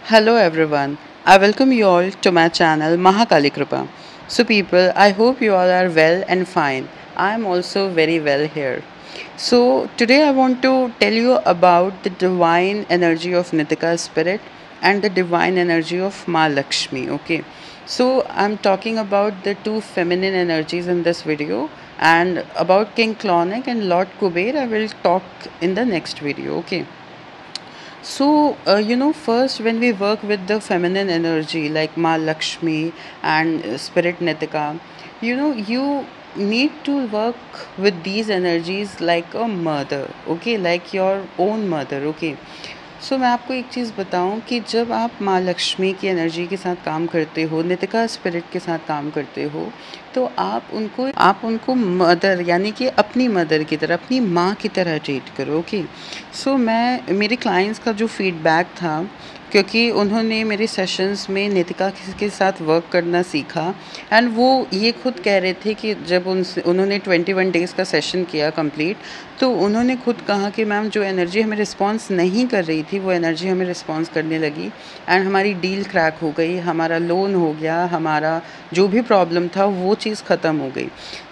Hello everyone. I welcome you all to my channel Mahakali Kripa. So people, I hope you all are well and fine. I am also very well here. So today I want to tell you about the divine energy of Nitika spirit and the divine energy of Ma Lakshmi. Okay. So I'm talking about the two feminine energies in this video, and about King Clonic and Lord Kuber I will talk in the next video. Okay. So, first when we work with the feminine energy like Ma Lakshmi and Spirit Nitika, you need to work with these energies like a mother, okay, like your own mother, okay. सो मैं आपको एक चीज़ बताऊं कि जब आप माँ लक्ष्मी की energy के साथ काम करते हो, नितिका स्पिरिट के साथ काम करते हो, तो आप उनको मदर यानी कि अपनी मदर की तरह, अपनी माँ की तरह ट्रीट करो, ओके। सो मैं मेरे क्लाइंट्स का जो फीडबैक था, क्योंकि उन्होंने मेरे सेशंस में नितिका के साथ वर्क करना सीखा, एंड वो ये खुद कह रहे थे कि जब उन्होंने 21 डेज़ का सेशन किया कंप्लीट, तो उन्होंने खुद कहा कि मैम जो एनर्जी हमें रिस्पॉन्स नहीं कर रही थी वो एनर्जी हमें रिस्पॉन्स करने लगी, एंड हमारी डील क्रैक हो गई, हमारा लोन हो गया, हमारा जो भी प्रॉब्लम था वो चीज़ ख़त्म हो गई।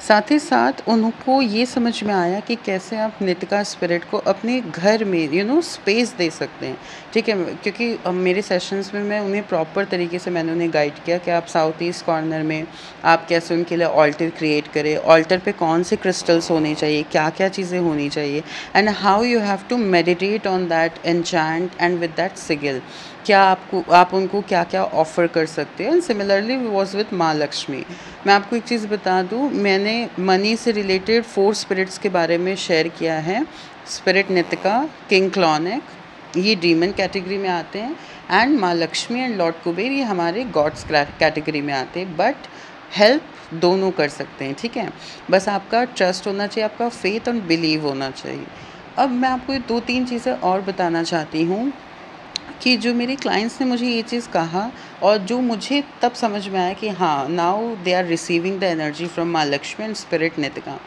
साथ ही साथ उनको ये समझ में आया कि कैसे आप नितिका स्पिरिट को अपने घर में स्पेस दे सकते हैं, ठीक है। क्योंकि मेरे सेशंस में मैं उन्हें प्रॉपर तरीके से मैंने उन्हें गाइड किया कि आप साउथ ईस्ट कॉर्नर में आप कैसे उनके लिए ऑल्टर क्रिएट करें, ऑल्टर पे कौन से क्रिस्टल्स होने चाहिए, क्या क्या चीज़ें होनी चाहिए, and how you have to meditate on that enchant and with that sigil, क्या आप उनको क्या क्या ऑफ़र कर सकते हैं। एंड सिमिलरली वॉज विथ माँ लक्ष्मी। मैं आपको एक चीज़ बता दूँ, मैंने मनी से रिलेटेड 4 स्पिरिट्स के बारे में शेयर किया है। स्पिरिट नितिका, किंग क्लॉनिक, ये डीमन कैटेगरी में आते हैं, एंड माँ लक्ष्मी एंड लॉर्ड कुबेर ये हमारे गॉड्स कैटेगरी में आते हैं, बट हेल्प दोनों कर सकते हैं, ठीक है। बस आपका ट्रस्ट होना चाहिए, आपका फेथ और बिलीव होना चाहिए। अब मैं आपको 2-3 चीज़ें और बताना चाहती हूँ कि जो मेरे क्लाइंट्स ने मुझे ये चीज़ कहा, और जो मुझे तब समझ में आया कि हाँ, now they are receiving the energy from माँ लक्ष्मी एंड स्पिरिट नितिका।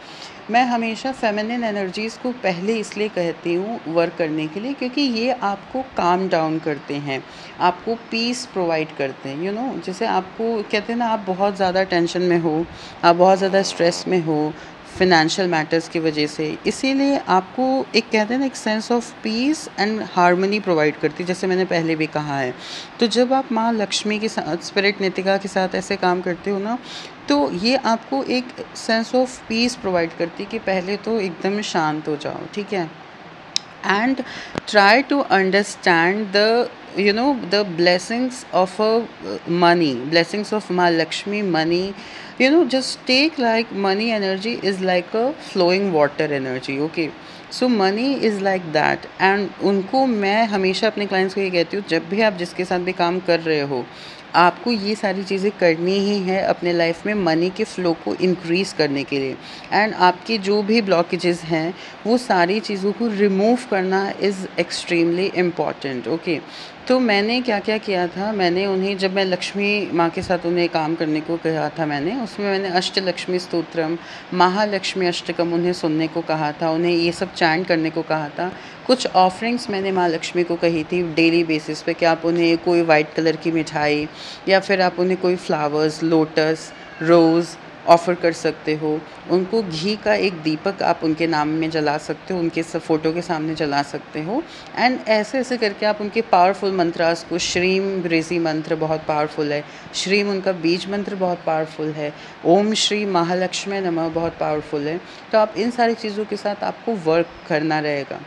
मैं हमेशा फेमिनिन एनर्जीज़ को पहले इसलिए कहती हूँ वर्क करने के लिए, क्योंकि ये आपको काम डाउन करते हैं, आपको पीस प्रोवाइड करते हैं। जैसे आपको कहते हैं ना, आप बहुत ज़्यादा टेंशन में हो, आप बहुत ज़्यादा स्ट्रेस में हो फिनेंशियल मैटर्स की वजह से, इसीलिए आपको एक कहते हैं ना, एक sense of peace and harmony provide करती है, जैसे मैंने पहले भी कहा है। तो जब आप माँ लक्ष्मी के साथ, स्पिरिट नितिका के साथ ऐसे काम करते हो ना, तो ये आपको एक सेंस ऑफ पीस प्रोवाइड करती है कि पहले तो एकदम शांत हो जाओ, ठीक है, and try to understand the blessings of money, blessings of Ma Lakshmi money. Just take like money energy is like a flowing water energy, okay. So money is like that, and उनको मैं हमेशा अपने clients को ये कहती हूँ, जब भी आप जिसके साथ भी काम कर रहे हो, आपको ये सारी चीज़ें करनी ही है अपने लाइफ में मनी के फ़्लो को इंक्रीज़ करने के लिए, एंड आपकी जो भी ब्लॉकेजेस हैं वो सारी चीज़ों को रिमूव करना इज़ एक्सट्रीमली इम्पॉर्टेंट, ओके। तो मैंने क्या क्या किया था, मैंने उन्हें, जब मैं लक्ष्मी माँ के साथ उन्हें काम करने को कहा था, मैंने अष्टलक्ष्मी स्तोत्रम, महालक्ष्मी अष्टकम उन्हें सुनने को कहा था, उन्हें ये सब चैंट करने को कहा था। कुछ ऑफरिंग्स मैंने माँ लक्ष्मी को कही थी डेली बेसिस पे कि आप उन्हें कोई वाइट कलर की मिठाई, या फिर आप उन्हें कोई फ्लावर्स, लोटस, रोज़ ऑफ़र कर सकते हो। उनको घी का एक दीपक आप उनके नाम में जला सकते हो, उनके फ़ोटो के सामने जला सकते हो, एंड ऐसे ऐसे करके आप उनके पावरफुल मंत्रास को, श्रीम ब्रेजी मंत्र बहुत पावरफुल है, श्रीम उनका बीज मंत्र बहुत पावरफुल है, ओम श्री महालक्ष्मी नमः बहुत पावरफुल है। तो आप इन सारी चीज़ों के साथ आपको वर्क करना रहेगा।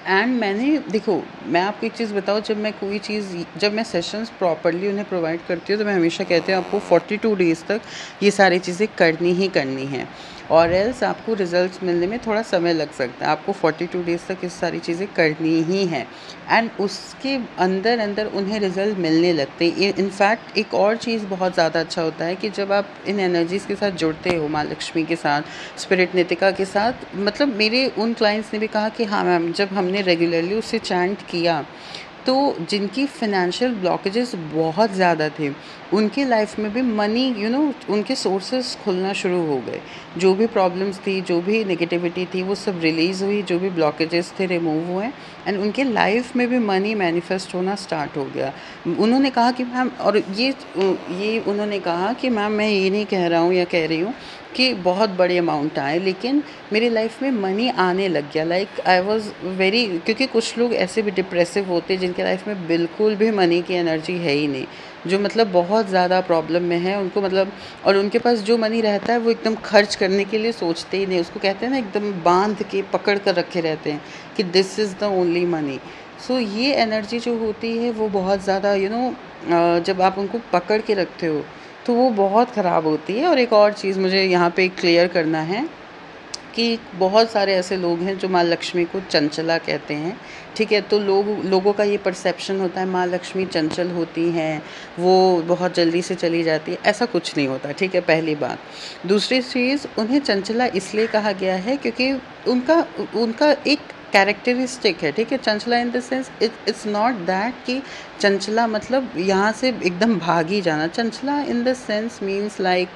एंड मैंने देखो, मैं आपको एक चीज़ बताऊँ, जब मैं सेशंस प्रॉपर्ली उन्हें प्रोवाइड करती हूँ, तो मैं हमेशा कहती हूँ आपको 42 डेज़ तक ये सारी चीज़ें करनी ही करनी हैं, और एल्स आपको रिज़ल्ट्स मिलने में थोड़ा समय लग सकता है। आपको 42 डेज़ तक ये सारी चीज़ें करनी ही हैं, एंड उसके अंदर अंदर उन्हें रिज़ल्ट मिलने लगते हैं। इनफैक्ट एक और चीज़ बहुत ज़्यादा अच्छा होता है कि जब आप इन एनर्जीज़ के साथ जुड़ते हो, माँ लक्ष्मी के साथ, स्पिरिट नितिका के साथ, मतलब मेरे उन क्लाइंट्स ने भी कहा कि हाँ मैम, जब हमने रेगुलरली उससे चैंट किया, तो जिनकी फ़ाइनेंशियल ब्लॉकेजेस बहुत ज़्यादा थे, उनकी लाइफ में भी मनी उनके सोर्सेस खुलना शुरू हो गए। जो भी प्रॉब्लम्स थी, जो भी नेगेटिविटी थी, वो सब रिलीज़ हुई, जो भी ब्लॉकेजेस थे रिमूव हुए, एंड उनके लाइफ में भी मनी मैनिफेस्ट होना स्टार्ट हो गया। उन्होंने कहा कि मैम, और ये उन्होंने कहा कि मैम मैं ये नहीं कह रहा हूँ या कह रही हूँ कि बहुत बड़े अमाउंट आए, लेकिन मेरी लाइफ में मनी आने लग गया। लाइक आई वाज वेरी, क्योंकि कुछ लोग ऐसे भी डिप्रेसिव होते हैं जिनके लाइफ में बिल्कुल भी मनी की एनर्जी है ही नहीं, जो मतलब बहुत ज़्यादा प्रॉब्लम में है उनको, मतलब और उनके पास जो मनी रहता है वो एकदम खर्च करने के लिए सोचते ही नहीं, उसको कहते हैं ना एकदम बांध के पकड़ कर रखे रहते हैं कि this is the only money. So ये एनर्जी जो होती है वो बहुत ज़्यादा जब आप उनको पकड़ के रखते हो तो वो बहुत ख़राब होती है। और एक और चीज़ मुझे यहाँ पे क्लियर करना है कि बहुत सारे ऐसे लोग हैं जो माँ लक्ष्मी को चंचला कहते हैं, ठीक है। तो लोगों का ये परसेप्शन होता है माँ लक्ष्मी चंचल होती हैं, वो बहुत जल्दी से चली जाती है, ऐसा कुछ नहीं होता, ठीक है, पहली बात। दूसरी चीज़, उन्हें चंचला इसलिए कहा गया है क्योंकि उनका उनका एक कैरेक्टरिस्टिक है, ठीक है। Chanchala in the sense, it's not that कि चंचला मतलब यहाँ से एकदम भाग ही जाना। Chanchala in the sense means like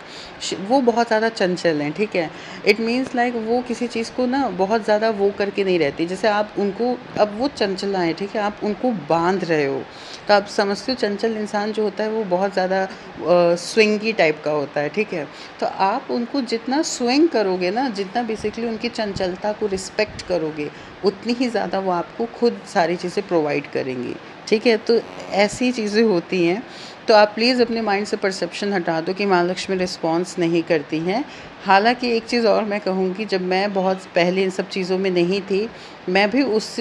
वो बहुत ज़्यादा चंचल हैं, ठीक है। इट मीन्स लाइक वो किसी चीज़ को ना बहुत ज़्यादा वो करके नहीं रहती। जैसे आप उनको, अब वो चंचला हैं, ठीक है, आप उनको बांध रहे हो तो आप समझते हो चंचल इंसान जो होता है वो बहुत ज़्यादा स्विंगी टाइप का होता है, ठीक है। तो आप उनको जितना स्विंग करोगे ना, जितना बेसिकली उनकी चंचलता को रिस्पेक्ट करोगे, उतनी ही ज़्यादा वो आपको खुद सारी चीज़ें प्रोवाइड करेंगी, ठीक है। तो ऐसी चीज़ें होती हैं। तो आप प्लीज़ अपने माइंड से परसेप्शन हटा दो कि माँ लक्ष्मी रिस्पॉन्स नहीं करती हैं। हालाँकि एक चीज़ और मैं कहूँगी, जब मैं बहुत पहले इन सब चीज़ों में नहीं थी, मैं भी उस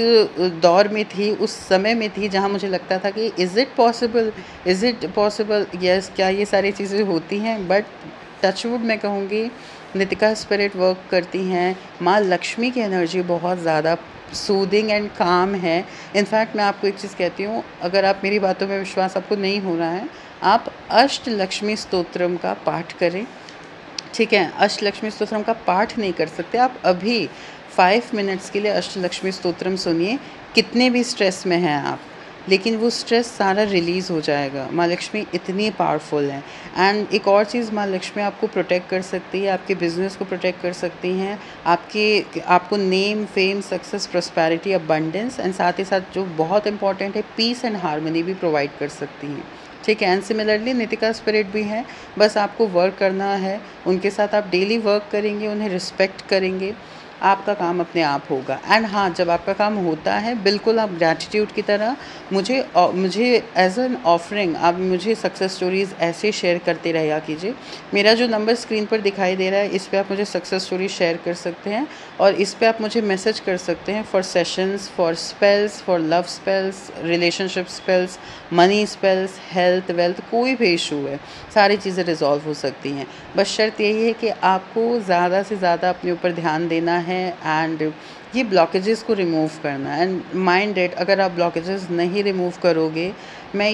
दौर में थी, उस समय में थी जहाँ मुझे लगता था कि इज़ इट पॉसिबल, यस, क्या ये सारी चीज़ें होती हैं। बट टचवुड मैं कहूँगी नितिका स्पिरिट वर्क करती हैं। माँ लक्ष्मी की एनर्जी बहुत ज़्यादा सूदिंग एंड काम है। इनफैक्ट मैं आपको एक चीज़ कहती हूँ, अगर आप मेरी बातों में विश्वास आपको नहीं हो रहा है, आप अष्टलक्ष्मी स्तोत्रम का पाठ करें, ठीक है। अष्टलक्ष्मी स्तोत्रम का पाठ नहीं कर सकते, आप अभी 5 मिनट्स के लिए अष्टलक्ष्मी स्तोत्रम सुनिए, कितने भी स्ट्रेस में हैं आप, लेकिन वो स्ट्रेस सारा रिलीज़ हो जाएगा। माँ लक्ष्मी इतनी पावरफुल हैं। एंड एक और चीज़, माँ लक्ष्मी आपको प्रोटेक्ट कर सकती है, आपके बिज़नेस को प्रोटेक्ट कर सकती हैं, आपको name, fame, success, prosperity, abundance and साथ ही साथ जो बहुत इंपॉर्टेंट है, पीस एंड हार्मनी भी प्रोवाइड कर सकती हैं, ठीक है। एंड सिमिलरली नितिका स्पिरिट भी हैं, बस आपको वर्क करना है उनके साथ। आप डेली वर्क करेंगे, उन्हें रिस्पेक्ट करेंगे, आपका काम अपने आप होगा। एंड हाँ, जब आपका काम होता है, बिल्कुल आप ग्रैटिट्यूड की तरह मुझे एज एन ऑफरिंग आप मुझे सक्सेस स्टोरीज़ ऐसे शेयर करते रहा कीजिए। मेरा जो नंबर स्क्रीन पर दिखाई दे रहा है, इस पे आप मुझे सक्सेस स्टोरी शेयर कर सकते हैं और इस पे आप मुझे मैसेज कर सकते हैं for sessions, for spells, for love spells, relationship spells, money spells, health, wealth, कोई भी इशू है, सारी चीज़ें रिजॉल्व हो सकती हैं। बस शर्त यही है कि आपको ज़्यादा से ज़्यादा अपने ऊपर ध्यान देना है एंड ये ब्लॉकेजेस को रिमूव करना है। एंड माइंड इट, अगर आप ब्लॉकेजेस नहीं रिमूव करोगे, मैं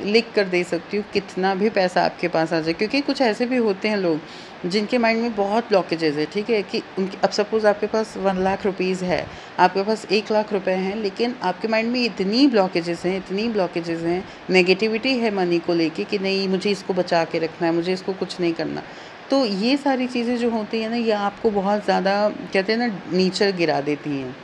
लिख कर दे सकती हूँ कितना भी पैसा आपके पास आ जाए। क्योंकि कुछ ऐसे भी होते हैं लोग जिनके माइंड में बहुत ब्लॉकेजेस है, ठीक है, कि उनके, अब सपोज़ आपके पास 1 लाख रुपीज़ है, आपके पास 1 लाख रुपए हैं, लेकिन आपके माइंड में इतनी ब्लॉकेजेस हैं, नेगेटिविटी है मनी को लेके कि नहीं मुझे इसको बचा के रखना है, मुझे इसको कुछ नहीं करना। तो ये सारी चीज़ें जो होती हैं ना, ये आपको बहुत ज़्यादा, कहते हैं ना, नीचे गिरा देती हैं।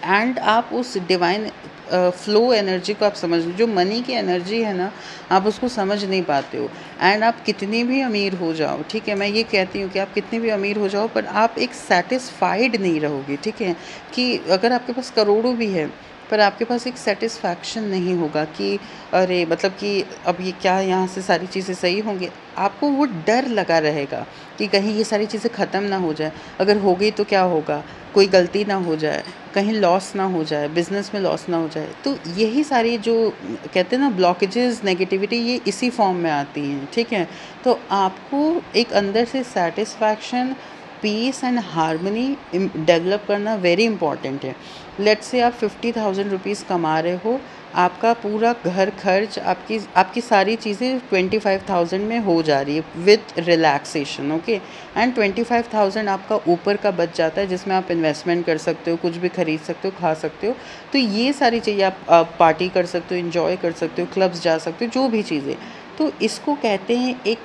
एंड आप उस डिवाइन फ्लो एनर्जी को आप समझ, जो मनी की एनर्जी है ना, आप उसको समझ नहीं पाते हो। एंड आप कितने भी अमीर हो जाओ, ठीक है, मैं ये कहती हूँ कि आप कितने भी अमीर हो जाओ, पर आप एक सेटिस्फाइड नहीं रहोगे, ठीक है। कि अगर आपके पास करोड़ों भी है, पर आपके पास एक सेटिस्फैक्शन नहीं होगा कि अरे मतलब कि अब ये क्या, यहाँ से सारी चीज़ें सही होंगी। आपको वो डर लगा रहेगा कि कहीं ये सारी चीज़ें ख़त्म ना हो जाए, अगर हो गई तो क्या होगा, कोई गलती ना हो जाए, कहीं लॉस ना हो जाए, बिज़नेस में लॉस ना हो जाए। तो यही सारी जो कहते हैं ना ब्लॉकेजेस, नेगेटिविटी, ये इसी फॉर्म में आती हैं, ठीक है। तो आपको एक अंदर से satisfaction, peace and harmony develop करना वेरी इंपॉर्टेंट है। लेट्स से आप 50,000 रुपीज़ कमा रहे हो, आपका पूरा घर खर्च, आपकी सारी चीज़ें 25,000 में हो जा रही है विथ रिलैक्सेशन, ओके। एंड 25,000 आपका ऊपर का बच जाता है, जिसमें आप इन्वेस्टमेंट कर सकते हो, कुछ भी खरीद सकते हो, खा सकते हो। तो ये सारी चीज़ें आप पार्टी कर सकते हो, इंजॉय कर सकते हो, क्लब्स जा सकते हो, जो भी चीज़ें, तो इसको कहते हैं एक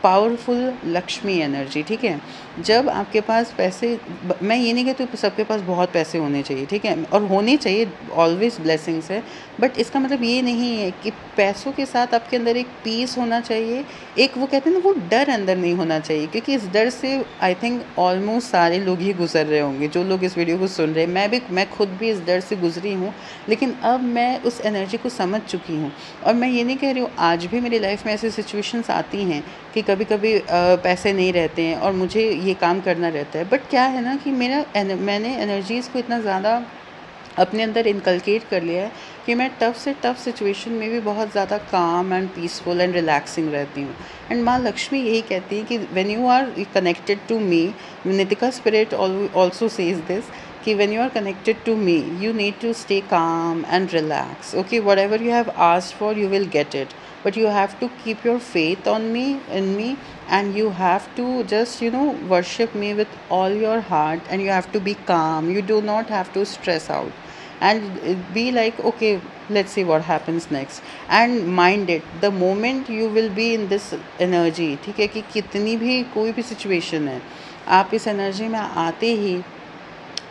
पावरफुल लक्ष्मी एनर्जी, ठीक है। जब आपके पास पैसे, मैं ये नहीं कहती सबके पास बहुत पैसे होने चाहिए, ठीक है, और होने चाहिए, ऑलवेज ब्लेसिंग्स है, बट इसका मतलब ये नहीं है कि पैसों के साथ आपके अंदर एक पीस होना चाहिए, एक वो कहते हैं ना वो डर अंदर नहीं होना चाहिए, क्योंकि इस डर से आई थिंक ऑलमोस्ट सारे लोग ही गुजर रहे होंगे जो लोग इस वीडियो को सुन रहे हैं। मैं खुद भी इस डर से गुजरी हूँ, लेकिन अब मैं उस एनर्जी को समझ चुकी हूँ। और मैं ये नहीं कह रही हूँ, आज भी मेरी लाइफ में ऐसी सिचुएशंस आती हैं कि कभी कभी पैसे नहीं रहते हैं और मुझे ये काम करना रहता है, बट क्या है ना कि मैंने एनर्जीज़ को इतना ज़्यादा अपने अंदर इनकलकेट कर लिया है कि मैं टफ़ से टफ़ सिचुएशन में भी बहुत ज़्यादा काम एंड पीसफुल एंड रिलैक्सिंग रहती हूँ। एंड माँ लक्ष्मी यही कहती है कि when you are connected to me, Nitika spirit also says this, कि when you are connected to me, you need to stay calm and relax. Okay, whatever you have asked for, you will get it. But you have to keep your faith on me, in me, and you have to just, worship me with all your heart, and you have to be calm. You do not have to stress out. And be like, okay, let's see what happens next. And mind it, the moment you will be in this energy, ठीक है, कि कितनी भी कोई भी situation है, आप इस एनर्जी में आते ही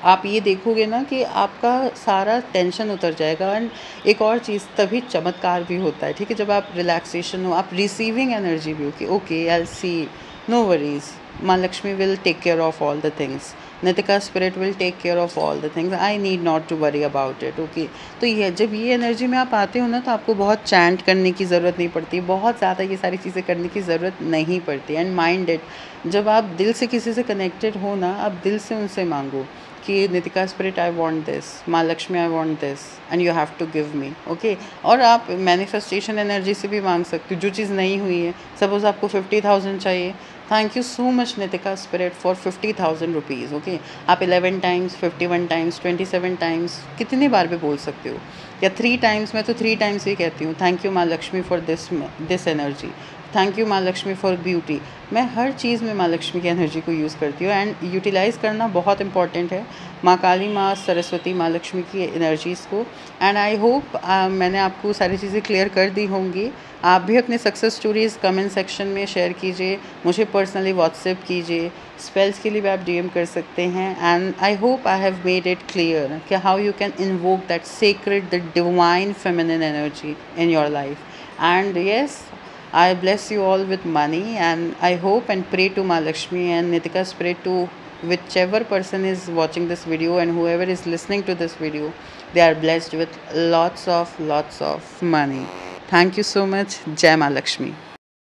आप ये देखोगे ना कि आपका सारा टेंशन उतर जाएगा। एंड एक और चीज़, तभी चमत्कार भी होता है, ठीक है, जब आप रिलैक्सेशन हो, आप रिसीविंग एनर्जी भी हो कि okay I see, no worries, माँ Lakshmi will take care of all the things, Nitika spirit will take care of all the things, I need not to worry about it. Okay, तो ये जब ये एनर्जी में आप आते हो ना, तो आपको बहुत चैंट करने की ज़रूरत नहीं पड़ती, बहुत ज़्यादा ये सारी चीज़ें करने की ज़रूरत नहीं पड़ती। एंड माइंड इट, जब आप दिल से किसी से कनेक्टेड हो ना, आप दिल से उनसे मांगो कि Nitika spirit I want this, माँ Lakshmi I want this, and you have to give me. Okay, और आप मैनिफेस्टेशन एनर्जी से भी मांग सकते हो जो चीज़ नहीं हुई है। सपोज़ आपको 50,000 चाहिए, thank you so much Nitika spirit for 50,000 rupees. Okay, आप 11 टाइम्स, 51 टाइम्स, 27 टाइम्स, कितने बार भी बोल सकते हो, या 3 टाइम्स, मैं तो 3 टाइम्स ही कहती हूँ, थैंक यू माँ Lakshmi for this energy, thank you माँ लक्ष्मी फॉर ब्यूटी। मैं हर चीज़ में माँ लक्ष्मी की एनर्जी को यूज़ करती हूँ, एंड यूटिलाइज़ करना बहुत इंपॉर्टेंट है माँ काली, माँ सरस्वती, माँ लक्ष्मी की एनर्जीज़ को। एंड आई होप मैंने आपको सारी चीज़ें क्लियर कर दी होंगी। आप भी अपने सक्सेस स्टोरीज़ कमेंट सेक्शन में शेयर कीजिए, मुझे पर्सनली व्हाट्सएप कीजिए, स्पेल्स के लिए भी आप डीएम कर सकते हैं। And I hope I have made it clear कि how you can invoke that sacred, the divine feminine energy in your life. And yes, I bless you all with money, and I hope and pray to Ma Lakshmi and Nitika Spirit, to whichever person is watching this video and whoever is listening to this video, they are blessed with lots of money. Thank you so much. Jai Ma Lakshmi.